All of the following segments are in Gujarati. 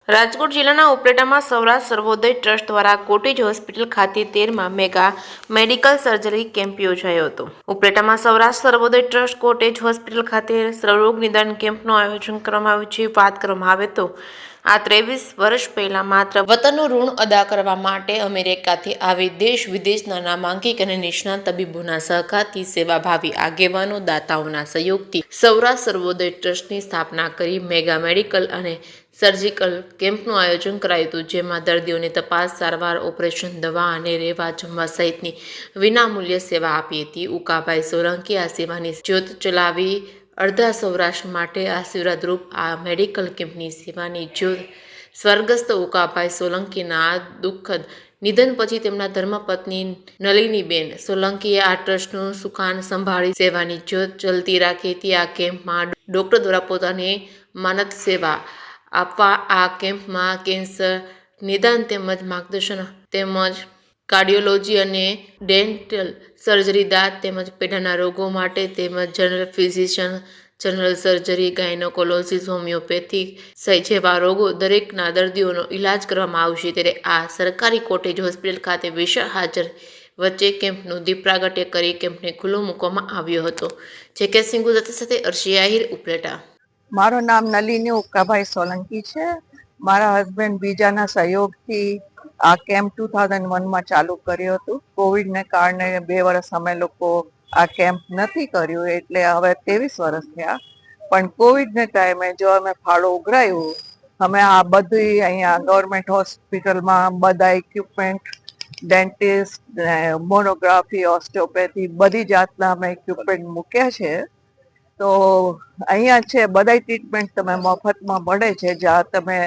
રાજકોટ જિલ્લાના ઉપલેટામાં સૌરાષ્ટ્ર સર્વોદય ટ્રસ્ટ દ્વારા કોટેજ હોસ્પિટલ ખાતે 13મા મેગા મેડિકલ સર્જરી કેમ્પ યોજાયો હતો. ઉપલેટામાં સૌરાષ્ટ્ર સર્વોદય ટ્રસ્ટ કોટેજ હોસ્પિટલ ખાતે સર્વરોગ નિદાન કેમ્પનું આયોજન કરવામાં આવ્યું છે. વાત કરવામાં આવે તો આ 23 વર્ષ પહેલા માત્ર વતનનું ઋણ અદા કરવા માટે અમેરિકાથી આવી દેશ વિદેશના નામાંકિત અને નિષ્ણાત તબીબોના સહકારથી સેવાભાવી આગેવાનો દાતાઓના સહયોગથી સૌરાષ્ટ્ર સર્વોદય ટ્રસ્ટની સ્થાપના કરી મેગા મેડિકલ અને સર્જિકલ કેમ્પનું આયોજન કરાયું હતું, જેમાં દર્દીઓને તપાસ, સારવાર, ઓપરેશન, દવા અને રહેવા જમવા સહિતની વિનામૂલ્ય સેવા આપી હતી. ઉકાભાઈ સોલંકી આ સેવાની જ્યોત ચલાવી અડધા સૌરાષ્ટ્ર માટે આશીર્વાદરૂપ આ મેડિકલ કેમ્પની સેવાની જ્યોત સ્વર્ગસ્થ ઉકાભાઈ સોલંકીના દુઃખદ નિધન પછી તેમના ધર્મપત્ની નલિનીબેન સોલંકીએ આ ટ્રસ્ટનું સુકાન સંભાળી સેવાની જ્યોત ચલતી રાખી હતી. આ કેમ્પમાં ડોક્ટર દ્વારા પોતાની માનદ સેવા આપવા આ કેમ્પમાં કેન્સર નિદાન તેમજ માર્ગદર્શન તેમજ કાર્ડિયોલોજી અને ડેન્ટલ સર્જરી, દાંત તેમજ પેઢાના રોગો માટે તેમજ general physician, general surgery, gynaecologist, homeopathic સહિત જેવા રોગો દરેકના દર્દીઓનો ઇલાજ કરવામાં આવશે. ત્યારે આ સરકારી કોટેજ હોસ્પિટલ ખાતે વિશાળ હાજર વચ્ચે કેમ્પનું દીપ પ્રાગટ્ય કરી કેમ્પને ખુલ્લો મૂકવામાં આવ્યો હતો. જે સિંહ ગુજરાતી સાથે અર્શી આહિર, ઉપલેટા. મારું નામ નલિની ઉકાભાઈ સોલંકી છે. મારા હસબન્ડ બીજાના સહયોગથી આ કેમ્પ 2001માં ચાલુ કર્યું હતું. કોવિડને કારણે 2 વર્ષ અમે લોકો આ કેમ્પ નથી કર્યું, એટલે હવે 23 વર્ષ થયા. પણ કોવિડને ટાઈમે જો અમે ફાળો ઉઘરાયું, અમે આ બધી અહીંયા ગવર્મેન્ટ હોસ્પિટલમાં બધા ઇક્વિપમેન્ટ, ડેન્ટિસ્ટ, મોનોગ્રાફી, ઓસ્ટિયોપેથી બધી જાતના અમે ઇક્વિપમેન્ટ મૂક્યા છે. તો અહીંયા છે બધાય ટ્રીટમેન્ટ તમે મફતમાં મળે છે. જ્યાં તમે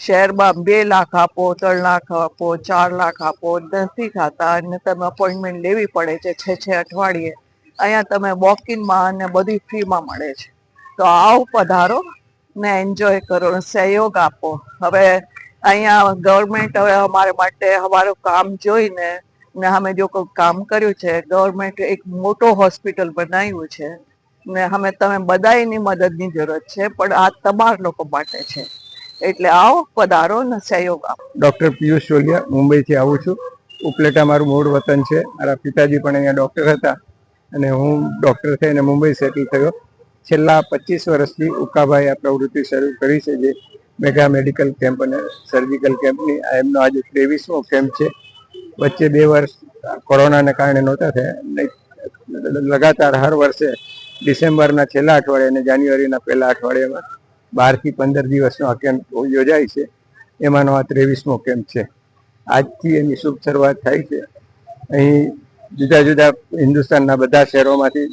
શહેરમાં 2 લાખ આપો, 3 લાખ આપો, 4 લાખ આપો નથી થતા અને તમે અપોઇન્ટમેન્ટ લેવી પડે છે 6 અઠવાડિયે. અહીંયા તમે વોક-ઇનમાં અને બધી ફ્રીમાં મળે છે. તો આવો, પધારો ને એન્જોય કરો, સહયોગ આપો. હવે અહીંયા ગવર્મેન્ટ હવે અમારા માટે અમારું કામ જોઈને ને અમે જો કોઈ કામ કર્યું છે, ગવર્મેન્ટ એક મોટો હોસ્પિટલ બનાવ્યું છે ને અમે તમે બધાની મદદની જરૂરત છે, પણ આ તમારા લોકો માટે છે. એટલે આવો, પધારો ને સહયોગ આપો. ડૉક્ટર પિયુષ ચોલિયા, મુંબઈથી આવું છું. ઉપલેટા મારું મૂળ વતન છે. મારા પિતાજી પણ અહીંયા ડૉક્ટર હતા અને હું ડૉક્ટર થઈને મુંબઈ સેટલ થયો. છેલ્લા 25 વર્ષથી ઉકાભાઈ આ પ્રવૃત્તિ શરૂ કરી છે, જે મેગા મેડિકલ કેમ્પ અને સર્જિકલ કેમ્પની. આ એમનો આજે 23મો કેમ્પ છે. વચ્ચે 2 વર્ષ કોરોનાને કારણે નહોતા થયા. લગાતાર હર વર્ષે ડિસેમ્બરના છેલ્લા અઠવાડિયે અને જાન્યુઆરીના પહેલા અઠવાડિયામાં 12 થી 15 દિવસનો આ કેમ્પ યોજાય છે. એમાંનો આ 23મો કેમ્પ છે. આજથી એની શુભ શરૂઆત થાય છે. અહીં જુદા જુદા હિન્દુસ્તાનના બધા શહેરોમાંથી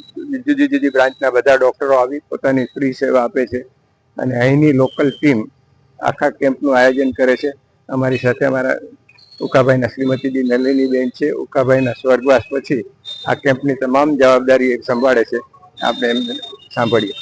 જુદી જુદી બ્રાન્ચના બધા ડૉક્ટરો આવી પોતાની ફ્રી સેવા આપે છે અને અહીંની લોકલ ટીમ આખા કેમ્પનું આયોજન કરે છે. અમારી સાથે અમારા ઉકાભાઈના શ્રીમતી નલિનીબેન છે. ઉકાભાઈના સ્વર્ગવાસ પછી આ કેમ્પની તમામ જવાબદારી સંભાળે છે. આપણે એમને સાંભળીએ.